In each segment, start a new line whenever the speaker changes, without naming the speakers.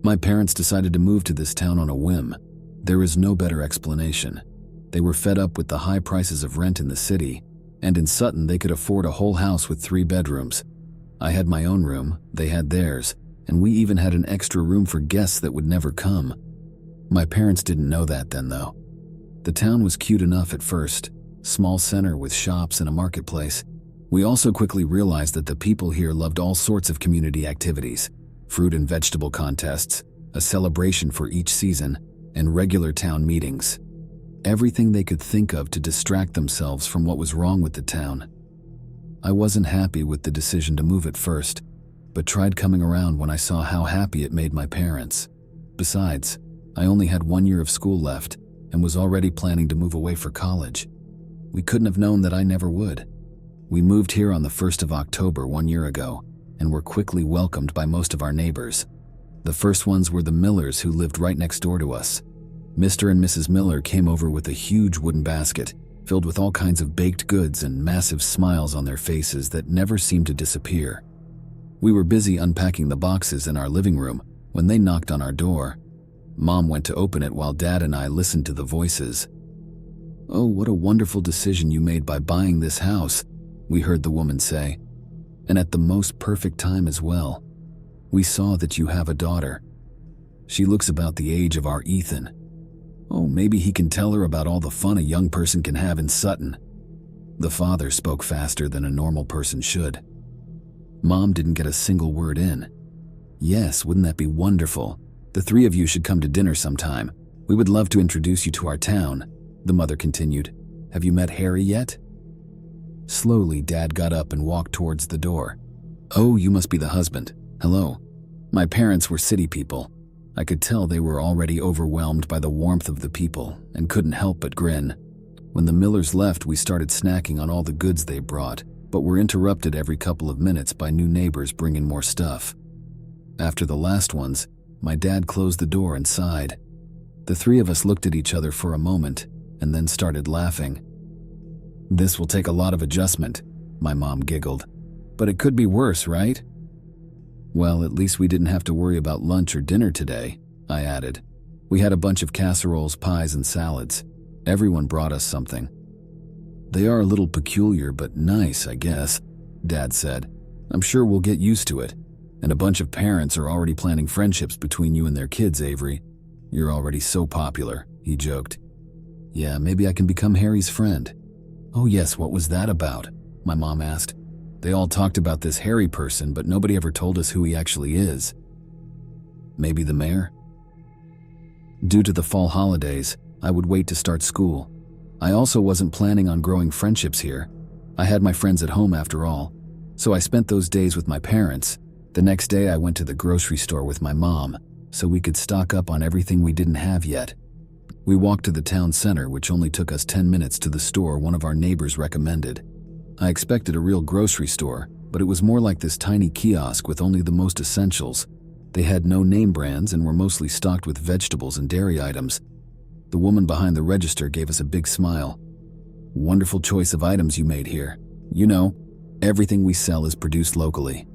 My parents decided to move to this town on a whim. There is no better explanation. They were fed up with the high prices of rent in the city, and in Sutton they could afford a whole house with 3 bedrooms. I had my own room, they had theirs, and we even had an extra room for guests that would never come. My parents didn't know that then, though. The town was cute enough at first, small center with shops and a marketplace. We also quickly realized that the people here loved all sorts of community activities, fruit and vegetable contests, a celebration for each season, and regular town meetings. Everything they could think of to distract themselves from what was wrong with the town. I wasn't happy with the decision to move at first, but tried coming around when I saw how happy it made my parents. Besides, I only had 1 year of school left and was already planning to move away for college. We couldn't have known that I never would. We moved here on the 1st of October 1 year ago and were quickly welcomed by most of our neighbors. The first ones were the Millers, who lived right next door to us. Mr. and Mrs. Miller came over with a huge wooden basket filled with all kinds of baked goods and massive smiles on their faces that never seemed to disappear. We were busy unpacking the boxes in our living room when they knocked on our door. Mom went to open it while Dad and I listened to the voices. "Oh, what a wonderful decision you made by buying this house," we heard the woman say. "And at the most perfect time as well. We saw that you have a daughter. She looks about the age of our Ethan. Oh, maybe he can tell her about all the fun a young person can have in Sutton." The father spoke faster than a normal person should. Mom didn't get a single word in. "Yes, wouldn't that be wonderful? The 3 of you should come to dinner sometime. We would love to introduce you to our town," the mother continued. "Have you met Harry yet?" Slowly, Dad got up and walked towards the door. "Oh, you must be the husband. Hello." My parents were city people. I could tell they were already overwhelmed by the warmth of the people and couldn't help but grin. When the Millers left, we started snacking on all the goods they brought, but were interrupted every couple of minutes by new neighbors bringing more stuff. After the last ones, my dad closed the door and sighed. The 3 of us looked at each other for a moment and then started laughing. "This will take a lot of adjustment," my mom giggled. "But it could be worse, right?" "Well, at least we didn't have to worry about lunch or dinner today," I added. "We had a bunch of casseroles, pies, and salads. Everyone brought us something." "They are a little peculiar, but nice, I guess," Dad said. "I'm sure we'll get used to it. And a bunch of parents are already planning friendships between you and their kids, Avery. You're already so popular," he joked. "Yeah, maybe I can become Harry's friend." "Oh yes, what was that about?" my mom asked. "They all talked about this Harry person, but nobody ever told us who he actually is." "Maybe the mayor?" Due to the fall holidays, I would wait to start school. I also wasn't planning on growing friendships here. I had my friends at home after all, so I spent those days with my parents. The next day I went to the grocery store with my mom, so we could stock up on everything we didn't have yet. We walked to the town center, which only took us 10 minutes to the store one of our neighbors recommended. I expected a real grocery store, but it was more like this tiny kiosk with only the most essentials. They had no name brands and were mostly stocked with vegetables and dairy items. The woman behind the register gave us a big smile. "Wonderful choice of items you made here. You know, everything we sell is produced locally."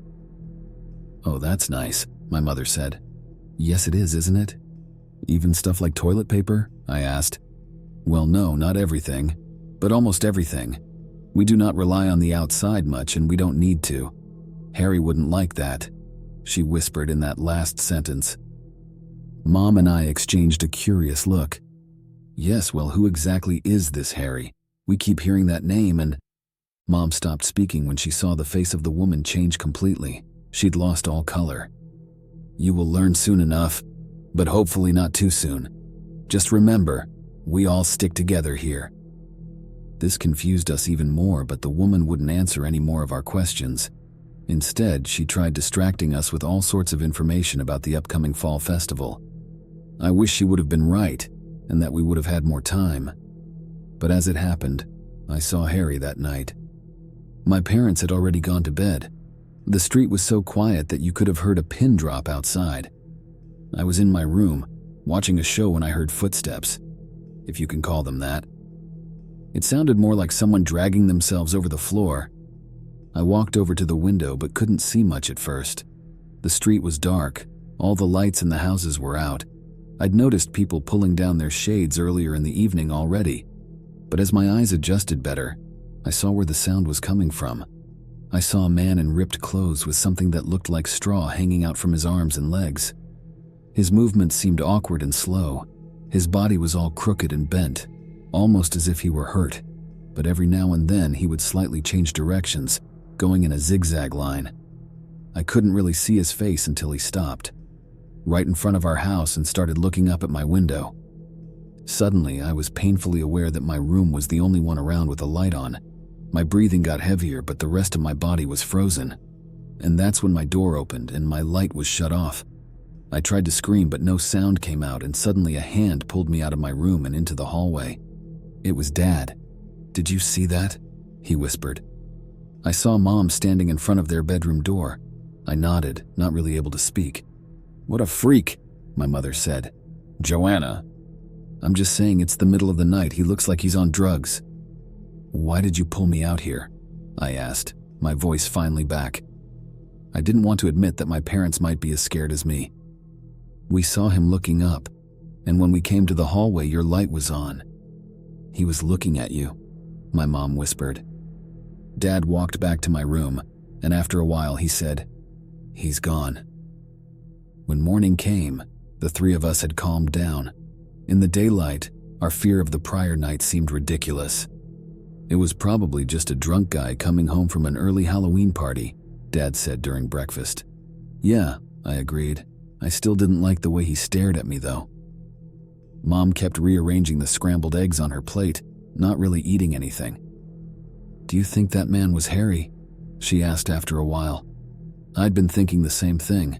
"Oh, that's nice," my mother said. "Yes, it is, isn't it? Even stuff like toilet paper?" I asked. "Well, no, not everything, but almost everything. We do not rely on the outside much, and we don't need to. Harry wouldn't like that," she whispered in that last sentence. Mom and I exchanged a curious look. "Yes, well, who exactly is this Harry? We keep hearing that name and—" Mom stopped speaking when she saw the face of the woman change completely. She'd lost all color. "You will learn soon enough, but hopefully not too soon. Just remember, we all stick together here." This confused us even more, but the woman wouldn't answer any more of our questions. Instead, she tried distracting us with all sorts of information about the upcoming fall festival. I wish she would have been right, and that we would have had more time. But as it happened, I saw Harry that night. My parents had already gone to bed. The street was so quiet that you could have heard a pin drop outside. I was in my room, watching a show when I heard footsteps, if you can call them that. It sounded more like someone dragging themselves over the floor. I walked over to the window but couldn't see much at first. The street was dark, All the lights in the houses were out. I'd noticed people pulling down their shades earlier in the evening already. But as my eyes adjusted better, I saw where the sound was coming from. I saw a man in ripped clothes with something that looked like straw hanging out from his arms and legs. His movements seemed awkward and slow. His body was all crooked and bent, almost as if he were hurt. But every now and then he would slightly change directions, going in a zigzag line. I couldn't really see his face until he stopped, right in front of our house, and started looking up at my window. Suddenly, I was painfully aware that my room was the only one around with a light on. My breathing got heavier, but the rest of my body was frozen. And that's when my door opened and my light was shut off. I tried to scream, but no sound came out, and suddenly a hand pulled me out of my room and into the hallway. It was Dad. "Did you see that?" he whispered. I saw Mom standing in front of their bedroom door. I nodded, not really able to speak. "What a freak," my mother said. "Joanna." "I'm just saying it's the middle of the night. He looks like he's on drugs." "Why did you pull me out here?" I asked, my voice finally back. I didn't want to admit that my parents might be as scared as me. "We saw him looking up, and when we came to the hallway, your light was on. He was looking at you," my mom whispered. Dad walked back to my room, and after a while he said, "He's gone." When morning came, the three of us had calmed down. In the daylight, our fear of the prior night seemed ridiculous. "It was probably just a drunk guy coming home from an early Halloween party," Dad said during breakfast. "Yeah," I agreed. I still didn't like the way he stared at me, though. Mom kept rearranging the scrambled eggs on her plate, not really eating anything. "Do you think that man was Harry?" she asked after a while. I'd been thinking the same thing.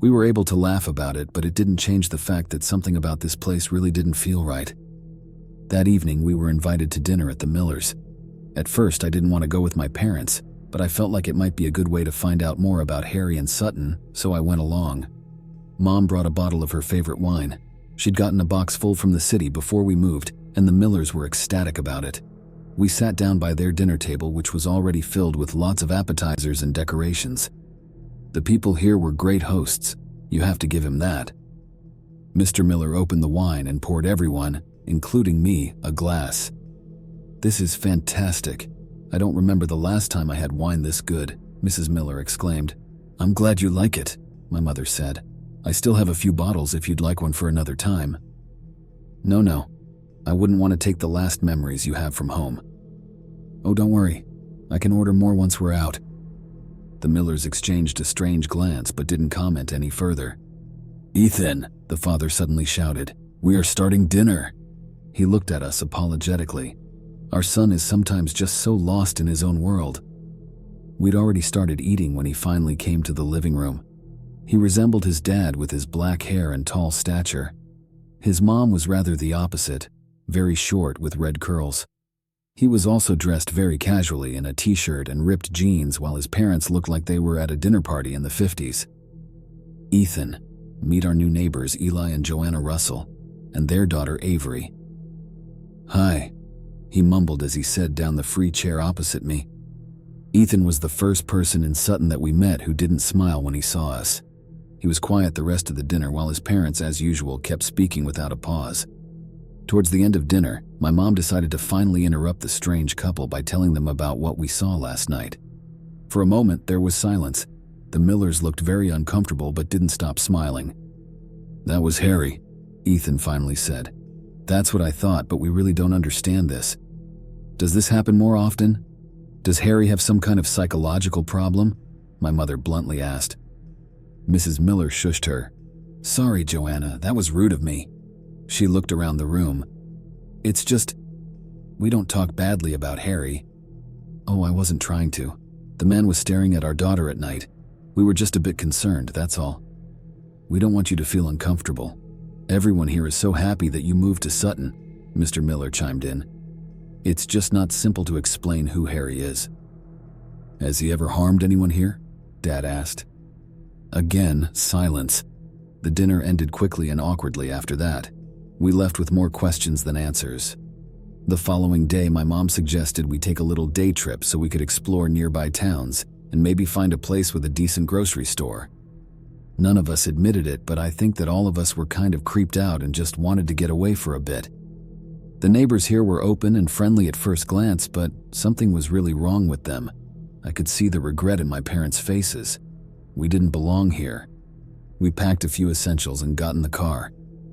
We were able to laugh about it, but it didn't change the fact that something about this place really didn't feel right. That evening, we were invited to dinner at the Millers. At first, I didn't want to go with my parents, but I felt like it might be a good way to find out more about Harry and Sutton, so I went along. Mom brought a bottle of her favorite wine. She'd gotten a box full from the city before we moved, and the Millers were ecstatic about it. We sat down by their dinner table, which was already filled with lots of appetizers and decorations. The people here were great hosts. You have to give him that. Mr. Miller opened the wine and poured everyone, including me, a glass. "This is fantastic. I don't remember the last time I had wine this good," Mrs. Miller exclaimed. "I'm glad you like it," my mother said. "I still have a few bottles if you'd like one for another time." No. I wouldn't want to take the last memories you have from home." "Oh, don't worry. I can order more once we're out." The Millers exchanged a strange glance but didn't comment any further. "Ethan," the father suddenly shouted, "we are starting dinner." He looked at us apologetically. Our son is sometimes just so lost in his own world. We'd already started eating when he finally came to the living room. He resembled his dad with his black hair and tall stature. His mom was rather the opposite, very short with red curls. He was also dressed very casually in a t-shirt and ripped jeans, while his parents looked like they were at a dinner party in the 50s. "Ethan, meet our new neighbors Eli and Joanna Russell, and their daughter Avery." "Hi," he mumbled as he sat down the free chair opposite me. Ethan was the first person in Sutton that we met who didn't smile when he saw us. He was quiet the rest of the dinner, while his parents, as usual, kept speaking without a pause. Towards the end of dinner, my mom decided to finally interrupt the strange couple by telling them about what we saw last night. For a moment, there was silence. The Millers looked very uncomfortable but didn't stop smiling. "That was Harry," Ethan finally said. "That's what I thought, but we really don't understand this. Does this happen more often? Does Harry have some kind of psychological problem?" my mother bluntly asked. Mrs. Miller shushed her. "Sorry, Joanna, that was rude of me." She looked around the room. "It's just, we don't talk badly about Harry." "Oh, I wasn't trying to. The man was staring at our daughter at night. We were just a bit concerned, that's all. We don't want you to feel uncomfortable. Everyone here is so happy that you moved to Sutton," Mr. Miller chimed in. "It's just not simple to explain who Harry is." "Has he ever harmed anyone here?" Dad asked. Again, silence. The dinner ended quickly and awkwardly after that. We left with more questions than answers. The following day, my mom suggested we take a little day trip so we could explore nearby towns and maybe find a place with a decent grocery store. None of us admitted it, but I think that all of us were kind of creeped out and just wanted to get away for a bit. The neighbors here were open and friendly at first glance, but something was really wrong with them. I could see the regret in my parents' faces. We didn't belong here. We packed a few essentials and got in the car.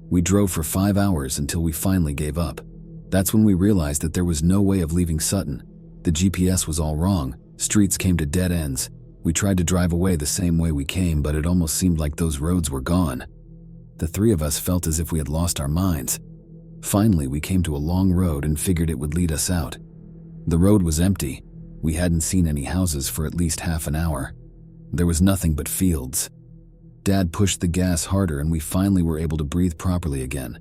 We drove for 5 hours until we finally gave up. That's when we realized that there was no way of leaving Sutton. The GPS was all wrong. Streets came to dead ends. We tried to drive away the same way we came, but it almost seemed like those roads were gone. The three of us felt as if we had lost our minds. Finally, we came to a long road and figured it would lead us out. The road was empty. We hadn't seen any houses for at least half an hour. There was nothing but fields. Dad pushed the gas harder and we finally were able to breathe properly again.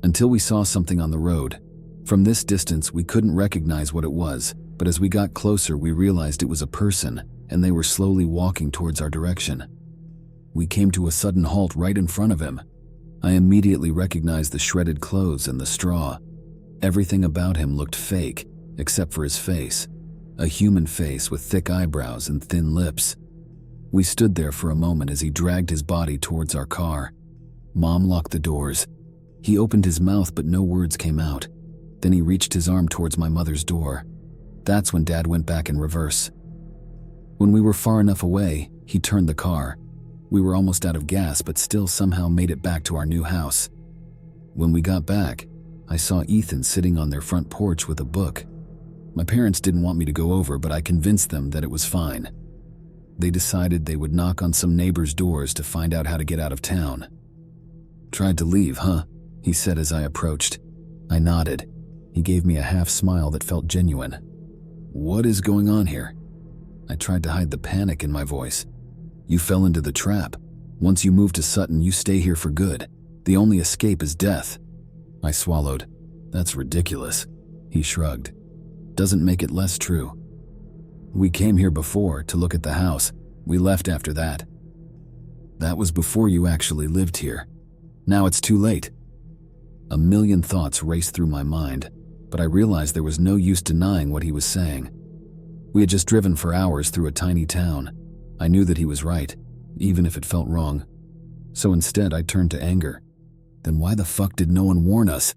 Until we saw something on the road. From this distance, we couldn't recognize what it was, but as we got closer, we realized it was a person, and they were slowly walking towards our direction. We came to a sudden halt right in front of him. I immediately recognized the shredded clothes and the straw. Everything about him looked fake, except for his face. A human face with thick eyebrows and thin lips. We stood there for a moment as he dragged his body towards our car. Mom locked the doors. He opened his mouth, but no words came out. Then he reached his arm towards my mother's door. That's when Dad went back in reverse. When we were far enough away, he turned the car. We were almost out of gas, but still somehow made it back to our new house. When we got back, I saw Ethan sitting on their front porch with a book. My parents didn't want me to go over, but I convinced them that it was fine. They decided they would knock on some neighbors' doors to find out how to get out of town. "Tried to leave, huh?" he said as I approached. I nodded. He gave me a half smile that felt genuine. "What is going on here?" I tried to hide the panic in my voice. "You fell into the trap. Once you move to Sutton, you stay here for good. The only escape is death." I swallowed. "That's ridiculous." He shrugged. "Doesn't make it less true. We came here before to look at the house. We left after that." "That was before you actually lived here. Now it's too late." A million thoughts raced through my mind, but I realized there was no use denying what he was saying. We had just driven for hours through a tiny town. I knew that he was right, even if it felt wrong. So instead, I turned to anger. Then why the fuck did no one warn us?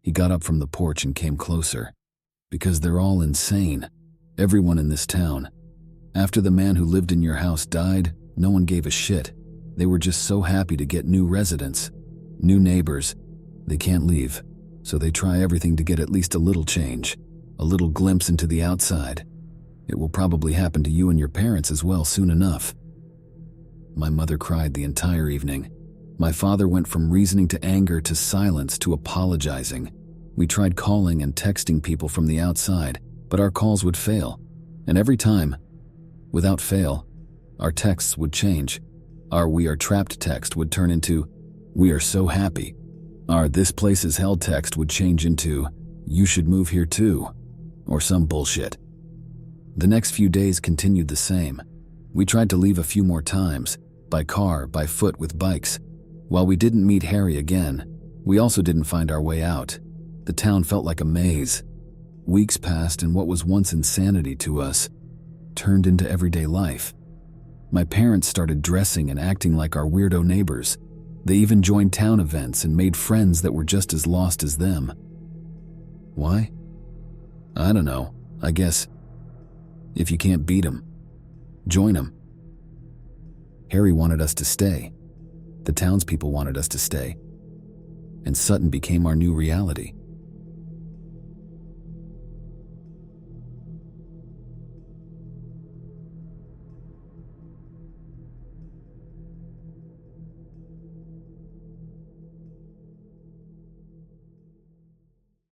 He got up from the porch and came closer. "Because they're all insane. Everyone in this town. After the man who lived in your house died, no one gave a shit. They were just so happy to get new residents, new neighbors. They can't leave, so they try everything to get at least a little change, a little glimpse into the outside. It will probably happen to you and your parents as well soon enough." My mother cried the entire evening. My father went from reasoning to anger to silence to apologizing. We tried calling and texting people from the outside, but our calls would fail. And every time, without fail, our texts would change. Our "we are trapped" text would turn into "we are so happy." Our "this place is hell" text would change into "you should move here too," or some bullshit. The next few days continued the same. We tried to leave a few more times, by car, by foot, with bikes. While we didn't meet Harry again, we also didn't find our way out. The town felt like a maze. Weeks passed and what was once insanity to us turned into everyday life. My parents started dressing and acting like our weirdo neighbors. They even joined town events and made friends that were just as lost as them. Why? I don't know. I guess if you can't beat 'em, join 'em. Harry wanted us to stay. The townspeople wanted us to stay. And Sutton became our new reality.